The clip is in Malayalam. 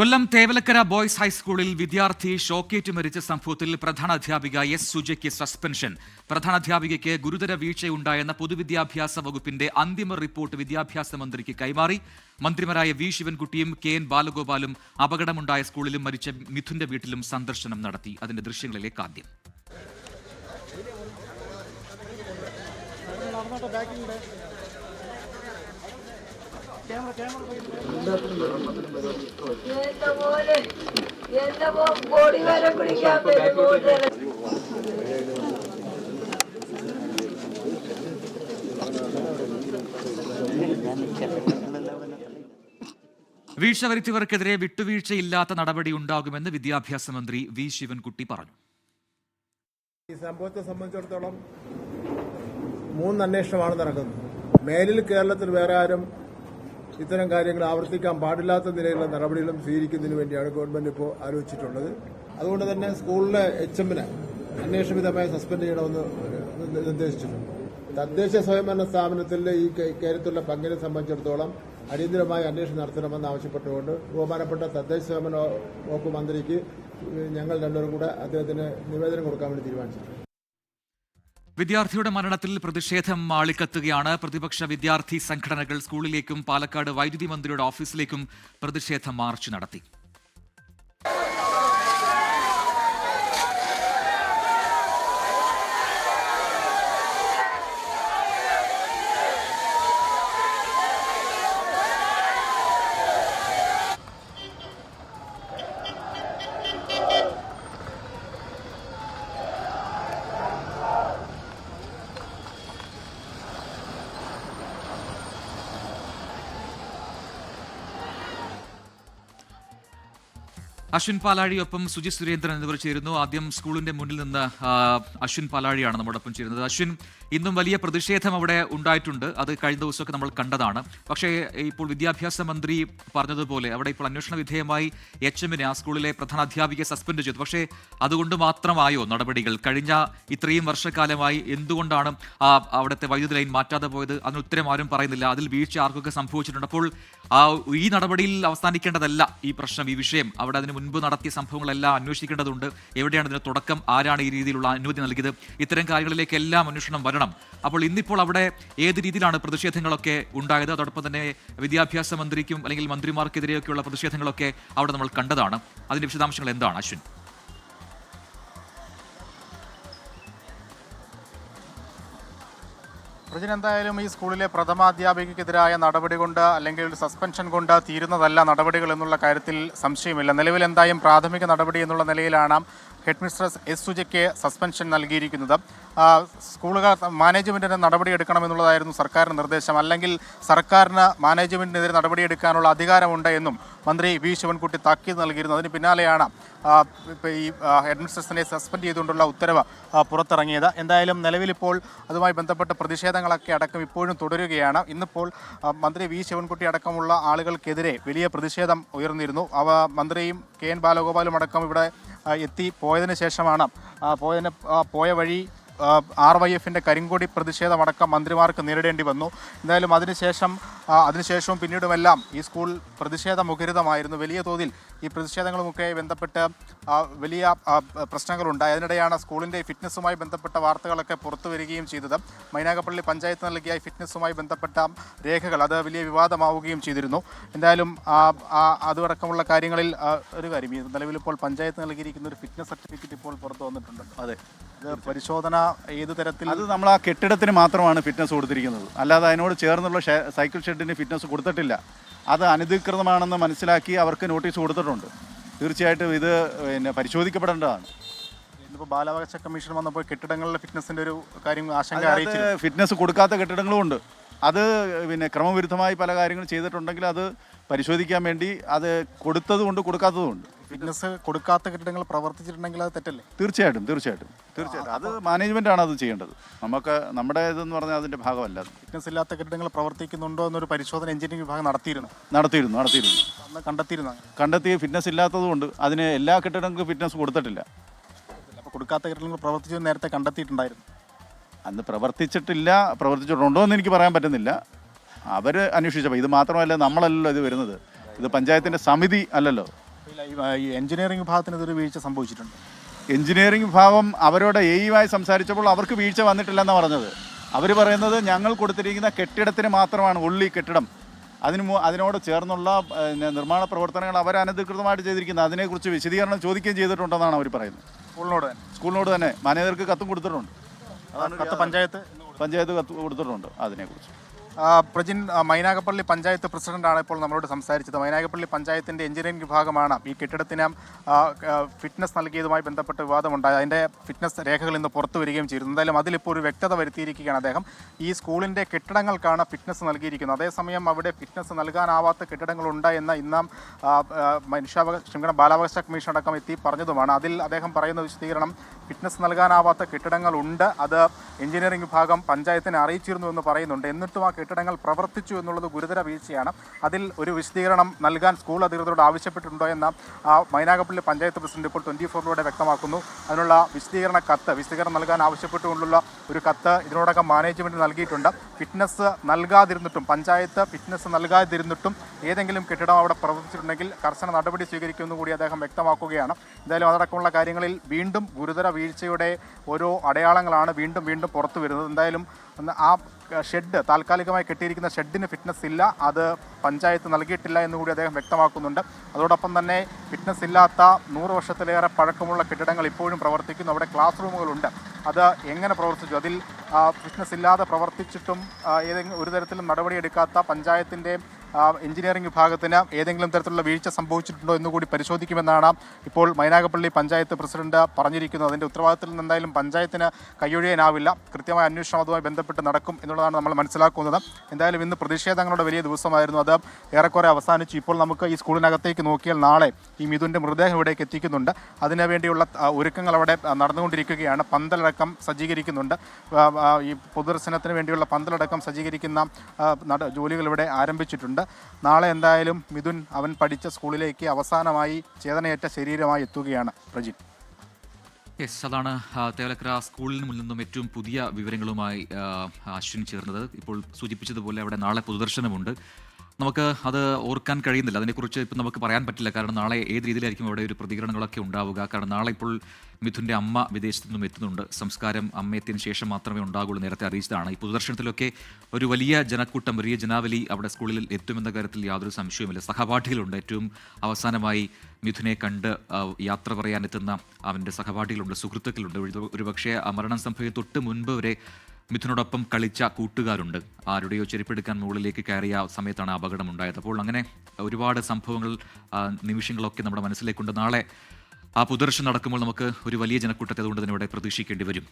കൊല്ലം തേവലക്കര ബോയ്സ് ഹൈസ്കൂളിൽ വിദ്യാർത്ഥി ഷോക്കേറ്റ് മരിച്ച സംഭവത്തിൽ പ്രധാനാധ്യാപിക എസ് സുജയ്ക്ക് സസ്പെൻഷൻ. പ്രധാനാധ്യാപികയ്ക്ക് ഗുരുതര വീഴ്ചയുണ്ടായെന്ന പൊതുവിദ്യാഭ്യാസ വകുപ്പിന്റെ അന്തിമ റിപ്പോർട്ട് വിദ്യാഭ്യാസ മന്ത്രിക്ക് കൈമാറി. മന്ത്രിമാരായ വി ശിവൻകുട്ടിയും കെ എൻ ബാലഗോപാലും അപകടമുണ്ടായ സ്കൂളിലും മരിച്ച മിഥുന്റെ വീട്ടിലും സന്ദർശനം നടത്തി. അതിന്റെ ദൃശ്യങ്ങളിലേക്ക് ആദ്യം. വീഴ്ച വരുത്തിയവർക്കെതിരെ വിട്ടുവീഴ്ചയില്ലാത്ത നടപടി ഉണ്ടാകുമെന്ന് വിദ്യാഭ്യാസ മന്ത്രി വി ശിവൻകുട്ടി പറഞ്ഞു. ഈ സംഭവത്തെ സംബന്ധിച്ചിടത്തോളം 3 അന്വേഷണമാണ് നടക്കുന്നത്. മേലിൽ കേരളത്തിൽ വേറെ ആരും ഇത്തരം കാര്യങ്ങൾ ആവർത്തിക്കാൻ പാടില്ലാത്ത നിലയിലുള്ള നടപടികളും സ്വീകരിക്കുന്നതിന് വേണ്ടിയാണ് ഗവൺമെന്റ് ഇപ്പോൾ ആലോചിച്ചിട്ടുള്ളത്. അതുകൊണ്ട് തന്നെ സ്കൂളിലെ HMനെ അന്വേഷണവിധമായി സസ്പെൻഡ് ചെയ്യണമെന്ന് നിർദ്ദേശിച്ചിട്ടുണ്ട്. തദ്ദേശ സ്വയംഭരണ സ്ഥാപനത്തിലെ ഈ കാര്യത്തിലുള്ള പങ്കിനെ സംബന്ധിച്ചിടത്തോളം അടിയന്തരമായി അന്വേഷണം നടത്തണമെന്ന് ആവശ്യപ്പെട്ടുകൊണ്ട് ബഹുമാനപ്പെട്ട തദ്ദേശ സ്വയംഭരണ വകുപ്പ് മന്ത്രിക്ക് ഞങ്ങൾ രണ്ടുപേരും കൂടെ അദ്ദേഹത്തിന് നിവേദനം കൊടുക്കാൻ വേണ്ടി തീരുമാനിച്ചിട്ടുണ്ട്. വിദ്യാർത്ഥിയുടെ മരണത്തിൽ പ്രതിഷേധം ആളിക്കത്തുകയാണ്. പ്രതിപക്ഷ വിദ്യാർത്ഥി സംഘടനകൾ സ്കൂളിലേക്കും പാലക്കാട് വൈദ്യുതി മന്ത്രിയുടെ ഓഫീസിലേക്കും പ്രതിഷേധ മാർച്ച് നടത്തി. അശ്വിൻ പാലാഴിയൊപ്പം സുജി സുരേന്ദ്രൻ എന്നിവർ ചേരുന്നു. ആദ്യം സ്കൂളിന്റെ മുന്നിൽ നിന്ന് അശ്വിൻ പാലാഴിയാണ് നമ്മോടൊപ്പം ചേരുന്നത്. അശ്വിൻ, ഇന്നും വലിയ പ്രതിഷേധം അവിടെ ഉണ്ടായിട്ടുണ്ട്. അത് കഴിഞ്ഞ ദിവസമൊക്കെ നമ്മൾ കണ്ടതാണ്. പക്ഷേ ഇപ്പോൾ വിദ്യാഭ്യാസ മന്ത്രി പറഞ്ഞതുപോലെ അവിടെ ഇപ്പോൾ അന്വേഷണ വിധേയമായി HMനെ, ആ സ്കൂളിലെ പ്രധാനാധ്യാപികയെ സസ്പെൻഡ് ചെയ്തു. പക്ഷേ അതുകൊണ്ട് മാത്രമായോ നടപടികൾ? കഴിഞ്ഞ ഇത്രയും വർഷക്കാലമായി എന്തുകൊണ്ടാണ് അവിടുത്തെ വൈദ്യുതി ലൈൻ മാറ്റാതെ പോയത്? അതിന് ഉത്തരം ആരും പറയുന്നില്ല. അതിൽ വീഴ്ച ആർക്കൊക്കെ സംഭവിച്ചിട്ടുണ്ട്? അപ്പോൾ ഈ നടപടിയിൽ അവസാനിക്കേണ്ടതല്ല ഈ പ്രശ്നം, ഈ വിഷയം. അവിടെ അതിന് മുൻപ് നടത്തിയ സംഭവങ്ങളെല്ലാം അന്വേഷിക്കേണ്ടതുണ്ട്. എവിടെയാണ് ഇതിന് തുടക്കം? ആരാണ് ഈ രീതിയിലുള്ള അനുമതി നൽകിയത്? ഇത്തരം കാര്യങ്ങളിലേക്ക് എല്ലാം അന്വേഷണം വരണം. അപ്പോൾ ഇന്നിപ്പോൾ അവിടെ ഏത് രീതിയിലാണ് പ്രതിഷേധങ്ങളൊക്കെ ഉണ്ടായത്? അതോടൊപ്പം തന്നെ വിദ്യാഭ്യാസ മന്ത്രിക്കും അല്ലെങ്കിൽ മന്ത്രിമാർക്കെതിരെയൊക്കെയുള്ള പ്രതിഷേധങ്ങളൊക്കെ അവിടെ നമ്മൾ കണ്ടതാണ്. അതിന്റെ വിശദാംശങ്ങൾ എന്താണ് അശ്വിൻ? പ്രജിൻ, എന്തായാലും ഈ സ്കൂളിലെ പ്രഥമാധ്യാപികയ്ക്കെതിരായ നടപടി കൊണ്ട് അല്ലെങ്കിൽ ഒരു സസ്പെൻഷൻ കൊണ്ട് തീരുന്നതല്ല നടപടികൾ എന്നുള്ള കാര്യത്തിൽ സംശയമില്ല. നിലവിൽ എന്തായാലും പ്രാഥമിക നടപടി എന്നുള്ള നിലയിലാണ് ഹെഡ് മിസ്ട്രസ് എസ് സുജയ്ക്ക് സസ്പെൻഷൻ നൽകിയിരിക്കുന്നത്. സ്കൂളുകൾ മാനേജ്മെൻറ്റിന് നടപടിയെടുക്കണമെന്നുള്ളതായിരുന്നു സർക്കാരിൻ്റെ നിർദ്ദേശം. അല്ലെങ്കിൽ സർക്കാരിന് മാനേജ്മെൻറ്റിനെതിരെ നടപടിയെടുക്കാനുള്ള അധികാരമുണ്ട് എന്നും മന്ത്രി വി ശിവൻകുട്ടി താക്കീത് നൽകിയിരുന്നു. അതിന് പിന്നാലെയാണ് ഈ ഹെഡ് മിസ്ട്രസിനെ സസ്പെൻഡ് ചെയ്തുകൊണ്ടുള്ള ഉത്തരവ് പുറത്തിറങ്ങിയത്. എന്തായാലും നിലവിലിപ്പോൾ അതുമായി ബന്ധപ്പെട്ട പ്രതിഷേധങ്ങളൊക്കെ അടക്കം ഇപ്പോഴും തുടരുകയാണ്. ഇന്നിപ്പോൾ മന്ത്രി വി ശിവൻകുട്ടി അടക്കമുള്ള ആളുകൾക്കെതിരെ വലിയ പ്രതിഷേധം ഉയർന്നിരുന്നു. മന്ത്രിയും കെ എൻ ബാലഗോപാലും അടക്കം ഇവിടെ എത്തി പോയതിനു ശേഷമാണ് പോയ വഴി RYFിൻ്റെ കരിങ്കൊടി പ്രതിഷേധമടക്കം മന്ത്രിമാർക്ക് നേരിടേണ്ടി വന്നു. എന്തായാലും അതിനുശേഷവും പിന്നീടുമെല്ലാം ഈ സ്കൂൾ പ്രതിഷേധമുഖരിതമായിരുന്നു. വലിയ തോതിൽ ഈ പ്രതിഷേധങ്ങളുമൊക്കെ ബന്ധപ്പെട്ട് വലിയ പ്രശ്നങ്ങളുണ്ടായി. അതിനിടെയാണ് സ്കൂളിൻ്റെ ഫിറ്റ്നസ്സുമായി ബന്ധപ്പെട്ട വാർത്തകളൊക്കെ പുറത്തു വരികയും ചെയ്തത്. മൈനാഗപ്പള്ളി പഞ്ചായത്ത് നൽകിയ ഫിറ്റ്നസ്സുമായി ബന്ധപ്പെട്ട രേഖകൾ അത് വലിയ വിവാദമാവുകയും ചെയ്തിരുന്നു. എന്തായാലും അതുമടക്കമുള്ള കാര്യങ്ങളിൽ ഒരു കാര്യം, നിലവിലിപ്പോൾ പഞ്ചായത്ത് നൽകിയിരിക്കുന്ന ഒരു ഫിറ്റ്നസ് സർട്ടിഫിക്കറ്റ് ഇപ്പോൾ പുറത്തു വന്നിട്ടുണ്ട്. അതെ, ഇത് പരിശോധന ഏത് തരത്തിൽ? അത് നമ്മൾ ആ കെട്ടിടത്തിന് മാത്രമാണ് ഫിറ്റ്നസ് കൊടുത്തിരിക്കുന്നത്, അല്ലാതെ അതിനോട് ചേർന്നുള്ള സൈക്കിൾ ഷെഡിന് ഫിറ്റ്നസ് കൊടുത്തിട്ടില്ല. അത് അനധികൃതമാണെന്ന് മനസ്സിലാക്കി അവർക്ക് നോട്ടീസ് കൊടുത്തിട്ടുണ്ട്. തീർച്ചയായിട്ടും ഇത് പരിശോധിക്കപ്പെടേണ്ടതാണ്. ഇന്നിപ്പോൾ ബാലാവകാശ കമ്മീഷൻ വന്നപ്പോൾ കെട്ടിടങ്ങളിലെ ഫിറ്റ്നസിൻ്റെ ഒരു കാര്യം ആശങ്ക അറിയിച്ചു. ഫിറ്റ്നസ് കൊടുക്കാത്ത കെട്ടിടങ്ങളും ഉണ്ട്. അത് ക്രമവിരുദ്ധമായി പല കാര്യങ്ങൾ ചെയ്തിട്ടുണ്ടെങ്കിൽ അത് പരിശോധിക്കാൻ വേണ്ടി അത് കൊടുത്തതുകൊണ്ട് കൊടുക്കാത്തതുകൊണ്ട്. ഫിറ്റ്നസ് കൊടുക്കാത്ത കെട്ടിടങ്ങൾ പ്രവർത്തിച്ചിട്ടുണ്ടെങ്കിൽ അത് തെറ്റല്ലേ? തീർച്ചയായിട്ടും അത് മാനേജ്മെൻറ്റാണ് അത് ചെയ്യേണ്ടത്. നമ്മുടെ ഇതെന്ന് പറഞ്ഞാൽ അതിൻ്റെ ഭാഗമല്ല. ഫിറ്റ്നസ് ഇല്ലാത്ത കെട്ടിടങ്ങൾ പ്രവർത്തിക്കുന്നുണ്ടോ എന്നൊരു പരിശോധന എഞ്ചിനീയറിംഗ് വിഭാഗം നടത്തിയിരുന്നു. അന്ന് കണ്ടെത്തി ഫിറ്റ്നസ് ഇല്ലാത്തതുകൊണ്ട് അതിന് എല്ലാ കെട്ടിടങ്ങൾക്കും ഫിറ്റ്നസ് കൊടുത്തിട്ടില്ല. അപ്പോൾ കൊടുക്കാത്ത കെട്ടിടങ്ങൾ പ്രവർത്തിച്ചു നേരത്തെ കണ്ടെത്തിയിട്ടുണ്ടായിരുന്നു. അന്ന് പ്രവർത്തിച്ചിട്ടുണ്ടോ എന്ന് എനിക്ക് പറയാൻ പറ്റുന്നില്ല. അവർ അന്വേഷിച്ചപ്പോൾ ഇത് മാത്രമല്ല, നമ്മളല്ലല്ലോ ഇത് വരുന്നത്, ഇത് പഞ്ചായത്തിൻ്റെ സമിതി അല്ലല്ലോ. ഈ എഞ്ചിനീയറിംഗ് വിഭാഗത്തിന് ഇതൊരു വീഴ്ച സംഭവിച്ചിട്ടുണ്ട്. എഞ്ചിനീയറിംഗ് വിഭാഗം അവരോട് എയുമായി സംസാരിച്ചപ്പോൾ അവർക്ക് വീഴ്ച വന്നിട്ടില്ലെന്നാണ് പറഞ്ഞത്. അവർ പറയുന്നത് ഞങ്ങൾ കൊടുത്തിരിക്കുന്ന കെട്ടിടത്തിന് മാത്രമാണ് ഉള്ളി കെട്ടിടം, അതിനോട് ചേർന്നുള്ള നിർമ്മാണ പ്രവർത്തനങ്ങൾ അവർ അനധികൃതമായിട്ട് ചെയ്തിരിക്കുന്നത്, അതിനെക്കുറിച്ച് വിശദീകരണം ചോദിക്കുകയും ചെയ്തിട്ടുണ്ടെന്നാണ് അവർ പറയുന്നത്. സ്കൂളിനോട് തന്നെ മാനേജർക്ക് കത്തും കൊടുത്തിട്ടുണ്ട്. കത്ത് പഞ്ചായത്ത് കത്ത് കൊടുത്തിട്ടുണ്ട് അതിനെക്കുറിച്ച്. പ്രജിൻ, മൈനാഗപ്പള്ളി പഞ്ചായത്ത് പ്രസിഡന്റാണ് ഇപ്പോൾ നമ്മളോട് സംസാരിച്ചത്. മൈനാഗപ്പള്ളി പഞ്ചായത്തിൻ്റെ എഞ്ചിനീയറിംഗ് വിഭാഗമാണ് ഈ കെട്ടിടത്തിന് ഫിറ്റ്നസ് നൽകിയതുമായി ബന്ധപ്പെട്ട് വിവാദമുണ്ടായത്. അതിൻ്റെ ഫിറ്റ്നസ് രേഖകൾ ഇന്ന് പുറത്തു വരികയും ചെയ്തു. എന്തായാലും അതിലിപ്പോൾ ഒരു വ്യക്തത വരുത്തിയിരിക്കുകയാണ് അദ്ദേഹം. ഈ സ്കൂളിൻ്റെ കെട്ടിടങ്ങൾക്കാണ് ഫിറ്റ്നസ് നൽകിയിരിക്കുന്നത്. അതേസമയം അവിടെ ഫിറ്റ്നസ് നൽകാനാവാത്ത കെട്ടിടങ്ങളുണ്ട് എന്ന് ഇന്ന് ബാലാവകാശ കമ്മീഷൻ അടക്കം എത്തി പറഞ്ഞതുമാണ്. അതിൽ അദ്ദേഹം പറയുന്ന വിശദീകരണം, ഫിറ്റ്നസ് നൽകാനാവാത്ത കെട്ടിടങ്ങളുണ്ട്, അത് എഞ്ചിനീയറിംഗ് വിഭാഗം പഞ്ചായത്തിനെ അറിയിച്ചിരുന്നു എന്ന് പറയുന്നുണ്ട്. എന്നിട്ടും ആ കെട്ടിടങ്ങൾ പ്രവർത്തിച്ചു എന്നുള്ളത് ഗുരുതര വീഴ്ചയാണ്. അതിൽ ഒരു വിശദീകരണം നൽകാൻ സ്കൂൾ അധികൃതരോട് ആവശ്യപ്പെട്ടിട്ടുണ്ടോ എന്ന മൈനാഗപ്പള്ളി പഞ്ചായത്ത് പ്രസിഡന്റ് ഇപ്പോൾ 24-ലൂടെ വ്യക്തമാക്കുന്നു. അതിനുള്ള വിശദീകരണം നൽകാൻ ആവശ്യപ്പെട്ടുകൊണ്ടുള്ള ഒരു കത്ത് ഇതിനോടകം മാനേജ്മെൻറ്റ് നൽകിയിട്ടുണ്ട്. ഫിറ്റ്നസ് നൽകാതിരുന്നിട്ടും പഞ്ചായത്ത് ഫിറ്റ്നസ് നൽകാതിരുന്നിട്ടും ഏതെങ്കിലും കെട്ടിടം അവിടെ പ്രവർത്തിച്ചിട്ടുണ്ടെങ്കിൽ കർശന നടപടി സ്വീകരിക്കുമെന്ന് കൂടി അദ്ദേഹം വ്യക്തമാക്കുകയാണ്. എന്തായാലും അതടക്കമുള്ള കാര്യങ്ങളിൽ വീണ്ടും ഗുരുതര വീഴ്ചയുടെ ഓരോ അടയാളങ്ങളാണ് വീണ്ടും പുറത്തു വരുന്നത്. എന്തായാലും ആ ഷെഡ്, താൽക്കാലികമായി കെട്ടിയിരിക്കുന്ന ഷെഡിന് ഫിറ്റ്നസ് ഇല്ല, അത് പഞ്ചായത്ത് നൽകിയിട്ടില്ല എന്നുകൂടി അദ്ദേഹം വ്യക്തമാക്കുന്നുണ്ട്. അതോടൊപ്പം തന്നെ ഫിറ്റ്നസ് ഇല്ലാത്ത 100 വർഷത്തിലേറെ പഴക്കമുള്ള കെട്ടിടങ്ങൾ ഇപ്പോഴും പ്രവർത്തിക്കുന്നു. അവിടെ ക്ലാസ് റൂമുകളുണ്ട്, അത് എങ്ങനെ പ്രവർത്തിച്ചു? അതിൽ ഫിറ്റ്നസ് ഇല്ലാതെ പ്രവർത്തിച്ചിട്ടും ഒരു തരത്തിലും നടപടിയെടുക്കാത്ത പഞ്ചായത്തിൻ്റെ എഞ്ചിനീയറിംഗ് വിഭാഗത്തിന് ഏതെങ്കിലും തരത്തിലുള്ള വീഴ്ച സംഭവിച്ചിട്ടുണ്ടോ എന്നുകൂടി പരിശോധിക്കുമെന്നാണ് ഇപ്പോൾ മൈനാഗപ്പള്ളി പഞ്ചായത്ത് പ്രസിഡന്റ് പറഞ്ഞിരിക്കുന്നത്. അതിൻ്റെ ഉത്തരവാദിത്തത്തിൽ നിന്ന് എന്തായാലും പഞ്ചായത്തിന് കൈയൊഴിയാനാവില്ല. കൃത്യമായ അന്വേഷണം അതുമായി ബന്ധപ്പെട്ട് നടക്കും എന്നുള്ളതാണ് നമ്മൾ മനസ്സിലാക്കുന്നത്. എന്തായാലും ഇന്ന് പ്രതിഷേധങ്ങളുടെ വലിയ ദിവസമായിരുന്നു, അത് ഏറെക്കുറെ അവസാനിച്ചു. ഇപ്പോൾ നമുക്ക് ഈ സ്കൂളിനകത്തേക്ക് നോക്കിയാൽ നാളെ ഈ മിഥുൻ്റെ മൃതദേഹം ഇവിടേക്ക് എത്തിക്കുന്നുണ്ട്. അതിനുവേണ്ടിയുള്ള ഒരുക്കങ്ങൾ അവിടെ നടന്നുകൊണ്ടിരിക്കുകയാണ്. പന്തലടക്കം സജ്ജീകരിക്കുന്നുണ്ട്. ഈ പൊതുദർശനത്തിന് വേണ്ടിയുള്ള പന്തലടക്കം സജ്ജീകരിക്കുന്ന ജോലികൾ ഇവിടെ ആരംഭിച്ചിട്ടുണ്ട്. നാളെ എന്തായാലും മിഥുൻ അവൻ പഠിച്ച സ്കൂളിലേക്ക് അവസാനമായി ചേതനയേറ്റ ശരീരമായി എത്തുകയാണ്. പ്രജിൻ, അതാണ് തേവലക്കര സ്കൂളിൽ നിന്നും ഏറ്റവും പുതിയ വിവരങ്ങളുമായി അശ്വിൻ ചേർന്നത്. ഇപ്പോൾ സൂചിപ്പിച്ചതുപോലെ അവിടെ നാളെ പൊതുദർശനമുണ്ട്. നമുക്ക് അത് ഓർക്കാൻ കഴിയുന്നില്ല, അതിനെക്കുറിച്ച് ഇപ്പം നമുക്ക് പറയാൻ പറ്റില്ല. കാരണം നാളെ ഏത് രീതിയിലായിരിക്കും അവിടെ ഒരു പ്രതികരണങ്ങളൊക്കെ ഉണ്ടാവുക. കാരണം നാളെ ഇപ്പോൾ മിഥുൻ്റെ അമ്മ വിദേശത്തു നിന്നും എത്തുന്നുണ്ട്. സംസ്കാരം അമ്മ എത്തിയതിനു ശേഷം മാത്രമേ ഉണ്ടാകുള്ളൂ, നേരത്തെ അറിയിച്ചതാണ്. ഈ പൊതുദർശനത്തിലൊക്കെ ഒരു വലിയ ജനക്കൂട്ടം, വലിയ ജനാവലി അവിടെ സ്കൂളിൽ എത്തുമെന്ന കാര്യത്തിൽ യാതൊരു സംശയവുമില്ല. സഹപാഠികളുണ്ട്. ഏറ്റവും അവസാനമായി മിഥുനെ കണ്ട് യാത്ര പറയാനെത്തുന്ന അവൻ്റെ സഹപാഠികളുണ്ട്, സുഹൃത്തുക്കളുണ്ട്. ഒരുപക്ഷെ ആ മരണം സംഭവിക്കുന്ന തൊട്ട് മുൻപ് വരെ മിഥുനോടൊപ്പം കളിച്ച കൂട്ടുകാരുണ്ട്. ആരുടെയോ ചെരുപ്പെടുക്കാൻ മുകളിലേക്ക് കയറിയ സമയത്താണ് അപകടം ഉണ്ടായത്. അപ്പോൾ അങ്ങനെ ഒരുപാട് സംഭവങ്ങൾ, നിമിഷങ്ങളൊക്കെ നമ്മുടെ മനസ്സിലേക്കുണ്ട്. നാളെ ആ പൊതുദർശനം നടക്കുമ്പോൾ നമുക്ക് ഒരു വലിയ ജനക്കൂട്ടത്തെ അതുകൊണ്ട് തന്നെ ഇവിടെ പ്രതീക്ഷിക്കേണ്ടി വരും.